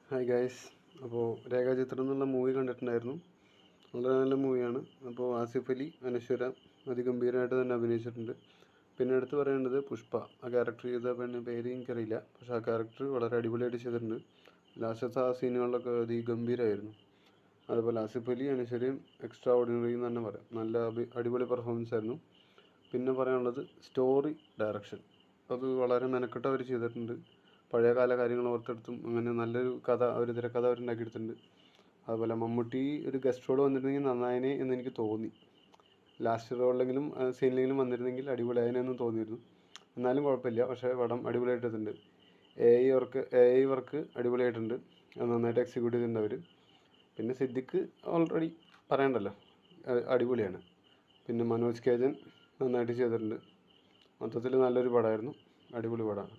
Hi guys. അപ്പോൾ രേഖാചിത്രം എന്നുള്ള മൂവി കണ്ടിട്ടുണ്ടായിരുന്നു. വളരെ നല്ല മൂവിയാണ്. അപ്പോൾ ആസിഫ് അലി, അനശ്വര അതിഗംഭീരമായിട്ട് തന്നെ അഭിനയിച്ചിട്ടുണ്ട്. പിന്നെ എടുത്ത് പറയേണ്ടത് പുഷ്പ. ആ ക്യാരക്ടർ ചെയ്ത പെണ്ണ് പേര് എനിക്കറിയില്ല, പക്ഷെ ആ ക്യാരക്ടർ വളരെ അടിപൊളിയായിട്ട് ചെയ്തിട്ടുണ്ട്. ലാസ്റ്റത്തെ ആ സീനുകളിലൊക്കെ അതിഗംഭീരമായിരുന്നു. അതുപോലെ ആസിഫ് അലി, അനശ്വരയും എക്സ്ട്രാ ഓർഡിനറി എന്ന് തന്നെ പറയാം. നല്ല അടിപൊളി പെർഫോമൻസ് ആയിരുന്നു. പിന്നെ പറയാനുള്ളത് സ്റ്റോറി ഡയറക്ഷൻ. അത് വളരെ മെനക്കെട്ട് അവർ ചെയ്തിട്ടുണ്ട്. പഴയകാല കാര്യങ്ങൾ ഓർത്തെടുത്തും അങ്ങനെ നല്ലൊരു കഥ, ഒരു തിരക്കഥ അവരുണ്ടാക്കിയെടുത്തിട്ടുണ്ട്. അതുപോലെ മമ്മൂട്ടി ഒരു ഗസ്റ്റ് റോൾ വന്നിരുന്നെങ്കിൽ നന്നായനെ എന്ന് എനിക്ക് തോന്നി. ലാസ്റ്റ് റോളിലെങ്കിലും സീനിലെങ്കിലും വന്നിരുന്നെങ്കിൽ അടിപൊളിയായനെന്ന് തോന്നിയിരുന്നു. എന്നാലും കുഴപ്പമില്ല, പക്ഷേ പടം അടിപൊളിയായിട്ടുണ്ട്. എ ഐ വർക്ക് അടിപൊളിയായിട്ടുണ്ട്. അത് നന്നായിട്ട് എക്സിക്യൂട്ട് ചെയ്തിട്ടുണ്ട് അവർ. പിന്നെ സിദ്ദിഖ് ഓൾറെഡി പറയണ്ടല്ലോ, അടിപൊളിയാണ്. പിന്നെ മനോജ് കെ ജൻ നന്നായിട്ട് ചെയ്തിട്ടുണ്ട്. മൊത്തത്തിൽ നല്ലൊരു പടമായിരുന്നു, അടിപൊളി പടമാണ്.